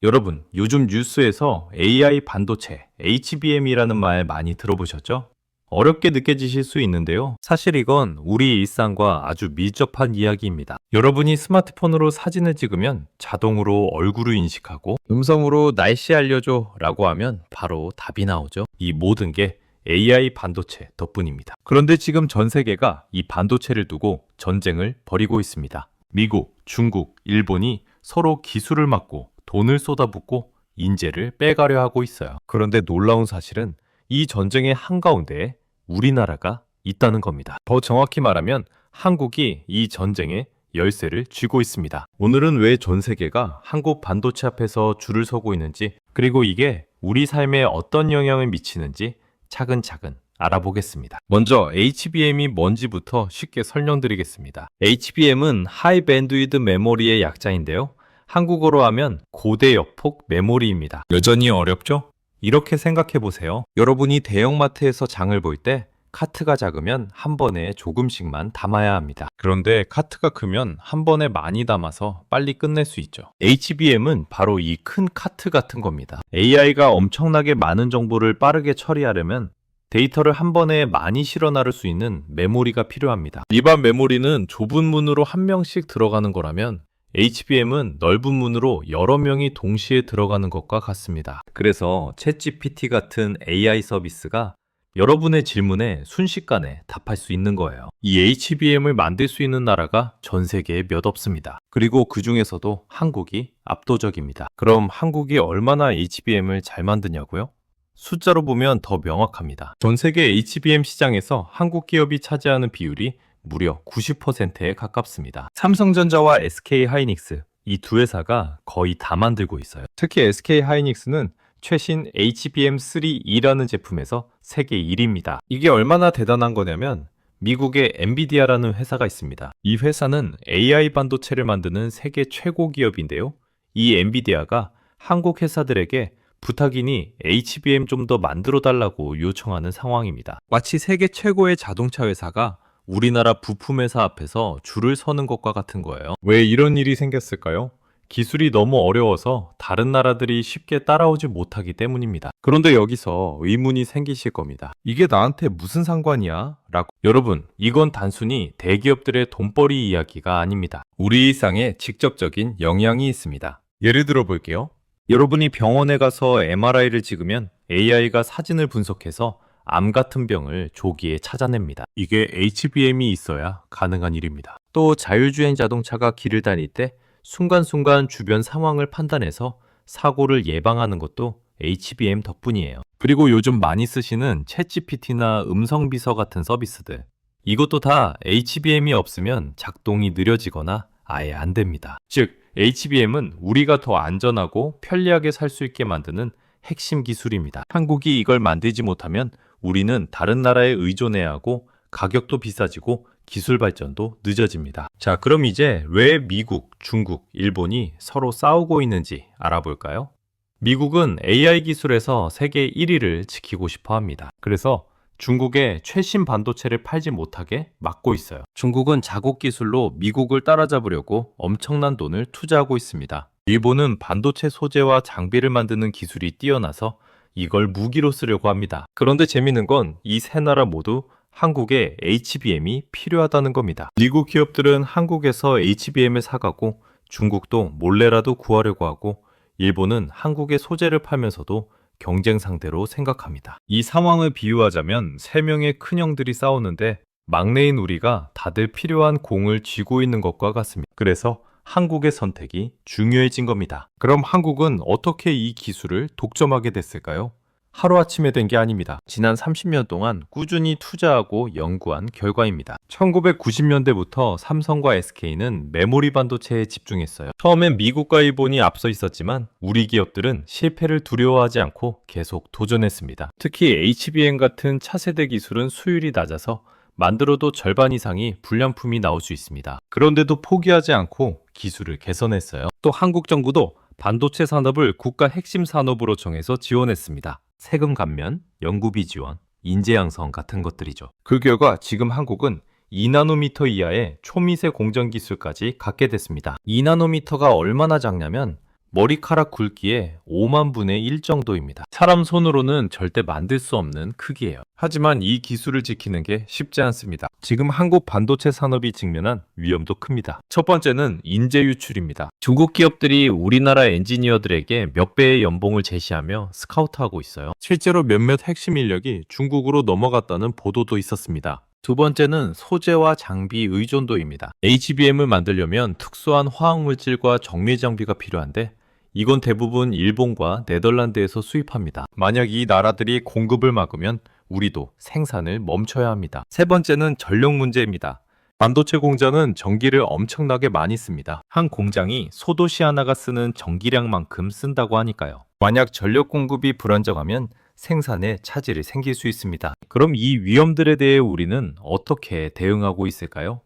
여러분, 요즘 뉴스에서 AI 반도체, HBM이라는 말 많이 들어보셨죠? 어렵게 느껴지실 수 있는데요. 사실 이건 우리 일상과 아주 밀접한 이야기입니다. 여러분이 스마트폰으로 사진을 찍으면 자동으로 얼굴을 인식하고 음성으로 날씨 알려줘 라고 하면 바로 답이 나오죠. 이 모든 게 AI 반도체 덕분입니다. 그런데 지금 전 세계가 이 반도체를 두고 전쟁을 벌이고 있습니다. 미국, 중국, 일본이 서로 기술을 막고 돈을 쏟아붓고 인재를 빼가려 하고 있어요. 그런데 놀라운 사실은 이 전쟁의 한가운데에 우리나라가 있다는 겁니다. 더 정확히 말하면 한국이 이 전쟁의 열쇠를 쥐고 있습니다. 오늘은 왜 전 세계가 한국 반도체 앞에서 줄을 서고 있는지, 그리고 이게 우리 삶에 어떤 영향을 미치는지 차근차근 알아보겠습니다. 먼저 HBM이 뭔지부터 쉽게 설명드리겠습니다. HBM은 하이 밴드위드 메모리의 약자인데요. 한국어로 하면 고대 역폭 메모리입니다. 여전히 어렵죠? 이렇게 생각해 보세요. 여러분이 대형마트에서 장을 볼 때 카트가 작으면 한 번에 조금씩만 담아야 합니다. 그런데 카트가 크면 한 번에 많이 담아서 빨리 끝낼 수 있죠. HBM은 바로 이 큰 카트 같은 겁니다. AI가 엄청나게 많은 정보를 빠르게 처리하려면 데이터를 한 번에 많이 실어 나를 수 있는 메모리가 필요합니다. 일반 메모리는 좁은 문으로 한 명씩 들어가는 거라면 HBM은 넓은 문으로 여러 명이 동시에 들어가는 것과 같습니다. 그래서 챗GPT 같은 AI 서비스가 여러분의 질문에 순식간에 답할 수 있는 거예요. 이 HBM을 만들 수 있는 나라가 전 세계에 몇 없습니다. 그리고 그 중에서도 한국이 압도적입니다. 그럼 한국이 얼마나 HBM을 잘 만드냐고요? 숫자로 보면 더 명확합니다. 전 세계 HBM 시장에서 한국 기업이 차지하는 비율이 무려 90%에 가깝습니다. 삼성전자와 SK하이닉스, 이 두 회사가 거의 다 만들고 있어요. 특히 SK하이닉스는 최신 HBM3E라는 제품에서 세계 1위입니다. 이게 얼마나 대단한 거냐면 미국의 엔비디아라는 회사가 있습니다. 이 회사는 AI 반도체를 만드는 세계 최고 기업인데요. 이 엔비디아가 한국 회사들에게 부탁이니 HBM 좀 더 만들어 달라고 요청하는 상황입니다. 마치 세계 최고의 자동차 회사가 우리나라 부품회사 앞에서 줄을 서는 것과 같은 거예요. 왜 이런 일이 생겼을까요? 기술이 너무 어려워서 다른 나라들이 쉽게 따라오지 못하기 때문입니다. 그런데 여기서 의문이 생기실 겁니다. 이게 나한테 무슨 상관이야? 라고. 여러분, 이건 단순히 대기업들의 돈벌이 이야기가 아닙니다. 우리 일상에 직접적인 영향이 있습니다. 예를 들어 볼게요. 여러분이 병원에 가서 MRI를 찍으면 AI가 사진을 분석해서 암 같은 병을 조기에 찾아냅니다. 이게 HBM이 있어야 가능한 일입니다. 또 자율주행 자동차가 길을 다닐 때 순간순간 주변 상황을 판단해서 사고를 예방하는 것도 HBM 덕분이에요. 그리고 요즘 많이 쓰시는 챗GPT나 음성비서 같은 서비스들, 이것도 다 HBM이 없으면 작동이 느려지거나 아예 안 됩니다. 즉, HBM은 우리가 더 안전하고 편리하게 살 수 있게 만드는 핵심 기술입니다. 한국이 이걸 만들지 못하면 우리는 다른 나라에 의존해야 하고 가격도 비싸지고 기술 발전도 늦어집니다. 자, 그럼 이제 왜 미국, 중국, 일본이 서로 싸우고 있는지 알아볼까요? 미국은 AI 기술에서 세계 1위를 지키고 싶어 합니다. 그래서 중국에 최신 반도체를 팔지 못하게 막고 있어요. 중국은 자국 기술로 미국을 따라잡으려고 엄청난 돈을 투자하고 있습니다. 일본은 반도체 소재와 장비를 만드는 기술이 뛰어나서 이걸 무기로 쓰려고 합니다. 그런데 재밌는 건 이 세 나라 모두 한국에 HBM이 필요하다는 겁니다. 미국 기업들은 한국에서 HBM을 사가고 중국도 몰래라도 구하려고 하고 일본은 한국의 소재를 팔면서도 경쟁 상대로 생각합니다. 이 상황을 비유하자면 세 명의 큰형들이 싸우는데 막내인 우리가 다들 필요한 공을 쥐고 있는 것과 같습니다. 그래서 한국의 선택이 중요해진 겁니다. 그럼 한국은 어떻게 이 기술을 독점하게 됐을까요? 하루아침에 된 게 아닙니다. 지난 30년 동안 꾸준히 투자하고 연구한 결과입니다. 1990년대부터 삼성과 SK는 메모리 반도체에 집중했어요. 처음엔 미국과 일본이 앞서 있었지만 우리 기업들은 실패를 두려워하지 않고 계속 도전했습니다. 특히 HBM 같은 차세대 기술은 수율이 낮아서 만들어도 절반 이상이 불량품이 나올 수 있습니다. 그런데도 포기하지 않고 기술을 개선했어요. 또 한국 정부도 반도체 산업을 국가 핵심 산업으로 정해서 지원했습니다. 세금 감면, 연구비 지원, 인재 양성 같은 것들이죠. 그 결과 지금 한국은 2나노미터 이하의 초미세 공정 기술까지 갖게 됐습니다. 2나노미터가 얼마나 작냐면 머리카락 굵기의 5만 분의 1 정도입니다. 사람 손으로는 절대 만들 수 없는 크기예요. 하지만 이 기술을 지키는 게 쉽지 않습니다. 지금 한국 반도체 산업이 직면한 위험도 큽니다. 첫 번째는 인재 유출입니다. 중국 기업들이 우리나라 엔지니어들에게 몇 배의 연봉을 제시하며 스카우트하고 있어요. 실제로 몇몇 핵심 인력이 중국으로 넘어갔다는 보도도 있었습니다. 두 번째는 소재와 장비 의존도입니다. HBM을 만들려면 특수한 화학물질과 정밀 장비가 필요한데 이건 대부분 일본과 네덜란드에서 수입합니다. 만약 이 나라들이 공급을 막으면 우리도 생산을 멈춰야 합니다. 세 번째는 전력 문제입니다. 반도체 공장은 전기를 엄청나게 많이 씁니다. 한 공장이 소도시 하나가 쓰는 전기량만큼 쓴다고 하니까요. 만약 전력 공급이 불안정하면 생산에 차질이 생길 수 있습니다. 그럼 이 위험들에 대해 우리는 어떻게 대응하고 있을까요?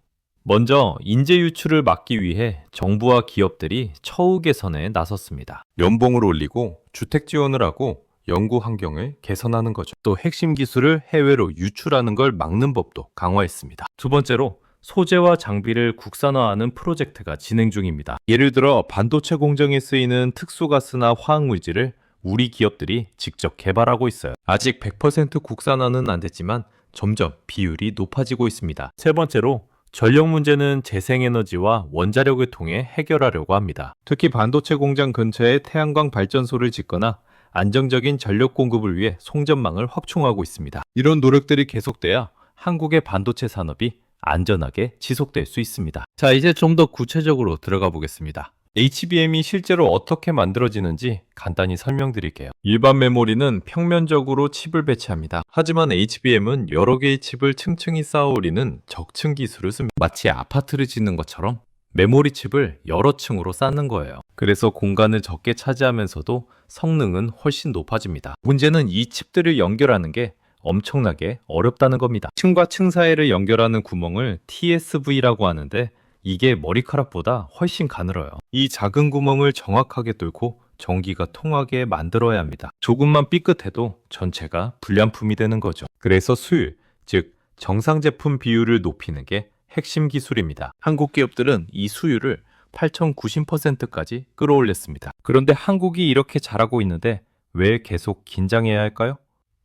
먼저 인재 유출을 막기 위해 정부와 기업들이 처우 개선에 나섰습니다. 연봉을 올리고 주택 지원을 하고 연구 환경을 개선하는 거죠. 또 핵심 기술을 해외로 유출하는 걸 막는 법도 강화했습니다. 두 번째로 소재와 장비를 국산화하는 프로젝트가 진행 중입니다. 예를 들어 반도체 공정에 쓰이는 특수가스나 화학물질을 우리 기업들이 직접 개발하고 있어요. 아직 100% 국산화는 안 됐지만 점점 비율이 높아지고 있습니다. 세 번째로 전력 문제는 재생에너지와 원자력을 통해 해결하려고 합니다. 특히 반도체 공장 근처에 태양광 발전소를 짓거나 안정적인 전력 공급을 위해 송전망을 확충하고 있습니다. 이런 노력들이 계속돼야 한국의 반도체 산업이 안전하게 지속될 수 있습니다. 자, 이제 좀 더 구체적으로 들어가 보겠습니다. HBM이 실제로 어떻게 만들어지는지 간단히 설명드릴게요. 일반 메모리는 평면적으로 칩을 배치합니다. 하지만 HBM은 여러 개의 칩을 층층이 쌓아 올리는 적층 기술을 씁니다. 마치 아파트를 짓는 것처럼 메모리 칩을 여러 층으로 쌓는 거예요. 그래서 공간을 적게 차지하면서도 성능은 훨씬 높아집니다. 문제는 이 칩들을 연결하는 게 엄청나게 어렵다는 겁니다. 층과 층 사이를 연결하는 구멍을 TSV라고 하는데 이게 머리카락보다 훨씬 가늘어요. 이 작은 구멍을 정확하게 뚫고 전기가 통하게 만들어야 합니다. 조금만 삐끗해도 전체가 불량품이 되는 거죠. 그래서 수율, 즉 정상 제품 비율을 높이는 게 핵심 기술입니다. 한국 기업들은 이 수율을 8,090%까지 끌어올렸습니다. 그런데 한국이 이렇게 잘하고 있는데 왜 계속 긴장해야 할까요?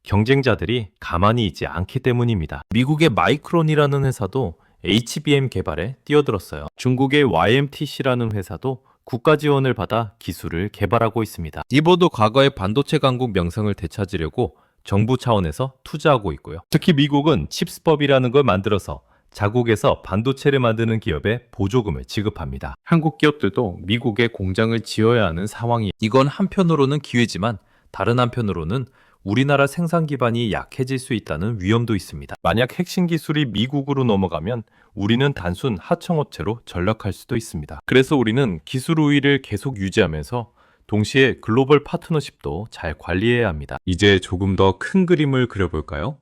경쟁자들이 가만히 있지 않기 때문입니다. 미국의 마이크론이라는 회사도 HBM 개발에 뛰어들었어요. 중국의 YMTC라는 회사도 국가 지원을 받아 기술을 개발하고 있습니다. 일본도 과거의 반도체 강국 명성을 되찾으려고 정부 차원에서 투자하고 있고요. 특히 미국은 칩스법이라는 걸 만들어서 자국에서 반도체를 만드는 기업에 보조금을 지급합니다. 한국 기업들도 미국에 공장을 지어야 하는 상황이 이건 한편으로는 기회지만 다른 한편으로는 우리나라 생산 기반이 약해질 수 있다는 위험도 있습니다. 만약 핵심 기술이 미국으로 넘어가면 우리는 단순 하청업체로 전락할 수도 있습니다. 그래서 우리는 기술 우위를 계속 유지하면서 동시에 글로벌 파트너십도 잘 관리해야 합니다. 이제 조금 더 큰 그림을 그려볼까요?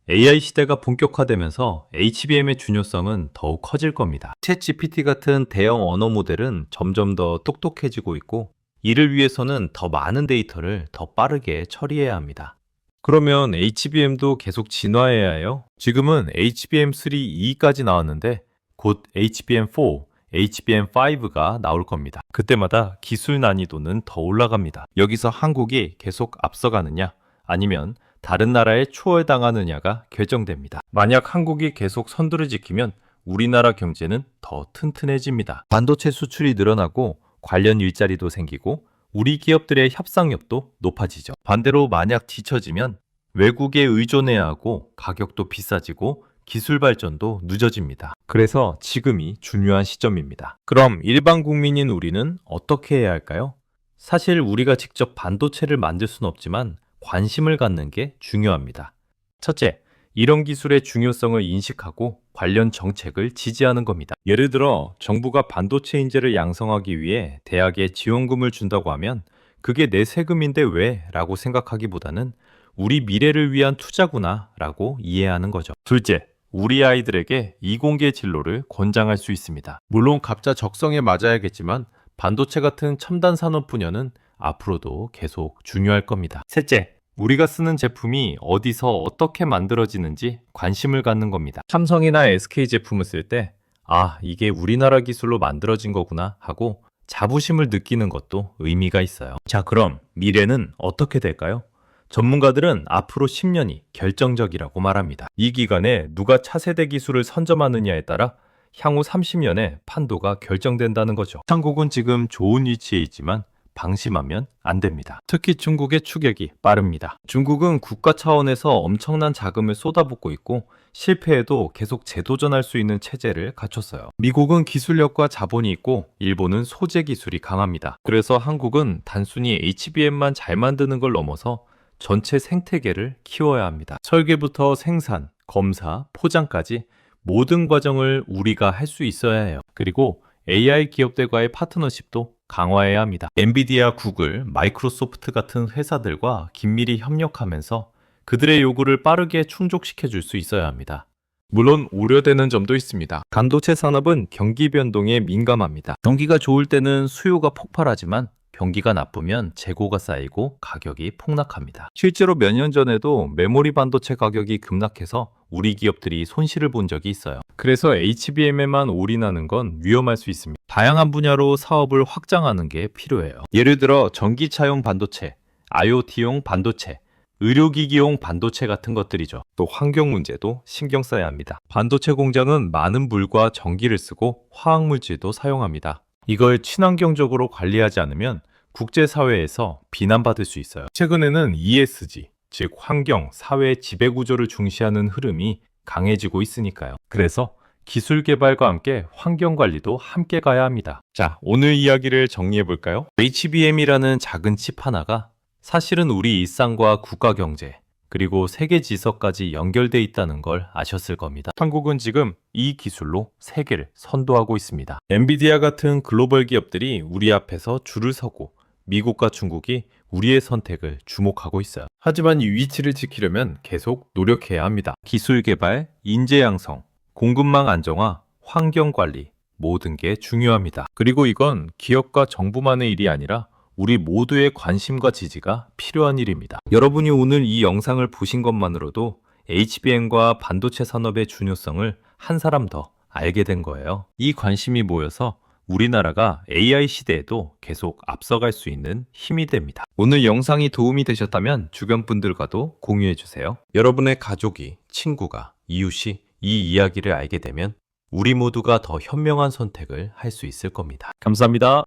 AI 시대가 본격화되면서 HBM의 중요성은 더욱 커질 겁니다. 챗GPT 같은 대형 언어 모델은 점점 더 똑똑해지고 있고 이를 위해서는 더 많은 데이터를 더 빠르게 처리해야 합니다. 그러면 HBM도 계속 진화해야 해요? 지금은 HBM3E까지 나왔는데 곧 HBM4, HBM5가 나올 겁니다. 그때마다 기술 난이도는 더 올라갑니다. 여기서 한국이 계속 앞서가느냐 아니면 다른 나라에 추월당하느냐가 결정됩니다. 만약 한국이 계속 선두를 지키면 우리나라 경제는 더 튼튼해집니다. 반도체 수출이 늘어나고 관련 일자리도 생기고 우리 기업들의 협상력도 높아지죠. 반대로 만약 뒤처지면 외국에 의존해야 하고 가격도 비싸지고 기술 발전도 늦어집니다. 그래서 지금이 중요한 시점입니다. 그럼 일반 국민인 우리는 어떻게 해야 할까요? 사실 우리가 직접 반도체를 만들 수는 없지만 관심을 갖는 게 중요합니다. 첫째, 이런 기술의 중요성을 인식하고 관련 정책을 지지하는 겁니다. 예를 들어 정부가 반도체 인재를 양성하기 위해 대학에 지원금을 준다고 하면 그게 내 세금인데 왜? 라고 생각하기보다는 우리 미래를 위한 투자구나 라고 이해하는 거죠. 둘째, 우리 아이들에게 이공계 진로를 권장할 수 있습니다. 물론 각자 적성에 맞아야겠지만 반도체 같은 첨단 산업 분야는 앞으로도 계속 중요할 겁니다. 셋째, 우리가 쓰는 제품이 어디서 어떻게 만들어지는지 관심을 갖는 겁니다. 삼성이나 SK 제품을 쓸 때, 아, 이게 우리나라 기술로 만들어진 거구나 하고 자부심을 느끼는 것도 의미가 있어요. 자, 그럼 미래는 어떻게 될까요? 전문가들은 앞으로 10년이 결정적이라고 말합니다. 이 기간에 누가 차세대 기술을 선점하느냐에 따라 향후 30년의 판도가 결정된다는 거죠. 한국은 지금 좋은 위치에 있지만 방심하면 안 됩니다. 특히 중국의 추격이 빠릅니다. 중국은 국가 차원에서 엄청난 자금을 쏟아붓고 있고 실패해도 계속 재도전할 수 있는 체제를 갖췄어요. 미국은 기술력과 자본이 있고 일본은 소재 기술이 강합니다. 그래서 한국은 단순히 HBM만 잘 만드는 걸 넘어서 전체 생태계를 키워야 합니다. 설계부터 생산, 검사, 포장까지 모든 과정을 우리가 할 수 있어야 해요. 그리고 AI 기업들과의 파트너십도 강화해야 합니다. 엔비디아, 구글, 마이크로소프트 같은 회사들과 긴밀히 협력하면서 그들의 요구를 빠르게 충족시켜 줄 수 있어야 합니다. 물론 우려되는 점도 있습니다. 반도체 산업은 경기 변동에 민감합니다. 경기가 좋을 때는 수요가 폭발하지만 경기가 나쁘면 재고가 쌓이고 가격이 폭락합니다. 실제로 몇 년 전에도 메모리 반도체 가격이 급락해서 우리 기업들이 손실을 본 적이 있어요. 그래서 HBM에만 올인하는 건 위험할 수 있습니다. 다양한 분야로 사업을 확장하는 게 필요해요. 예를 들어 전기차용 반도체, IoT용 반도체, 의료기기용 반도체 같은 것들이죠. 또 환경 문제도 신경 써야 합니다. 반도체 공장은 많은 물과 전기를 쓰고 화학물질도 사용합니다. 이걸 친환경적으로 관리하지 않으면 국제사회에서 비난받을 수 있어요. 최근에는 ESG, 즉 환경, 사회 지배구조를 중시하는 흐름이 강해지고 있으니까요. 그래서 기술 개발과 함께 환경 관리도 함께 가야 합니다. 자, 오늘 이야기를 정리해 볼까요? HBM이라는 작은 칩 하나가 사실은 우리 일상과 국가 경제, 그리고 세계 지서까지 연결돼 있다는 걸 아셨을 겁니다. 한국은 지금 이 기술로 세계를 선도하고 있습니다. 엔비디아 같은 글로벌 기업들이 우리 앞에서 줄을 서고 미국과 중국이 우리의 선택을 주목하고 있어요. 하지만 이 위치를 지키려면 계속 노력해야 합니다. 기술 개발, 인재 양성, 공급망 안정화, 환경 관리, 모든 게 중요합니다. 그리고 이건 기업과 정부만의 일이 아니라 우리 모두의 관심과 지지가 필요한 일입니다. 여러분이 오늘 이 영상을 보신 것만으로도 HBM과 반도체 산업의 중요성을 한 사람 더 알게 된 거예요. 이 관심이 모여서 우리나라가 AI 시대에도 계속 앞서갈 수 있는 힘이 됩니다. 오늘 영상이 도움이 되셨다면 주변 분들과도 공유해 주세요. 여러분의 가족이, 친구가, 이웃이 이 이야기를 알게 되면 우리 모두가 더 현명한 선택을 할 수 있을 겁니다. 감사합니다.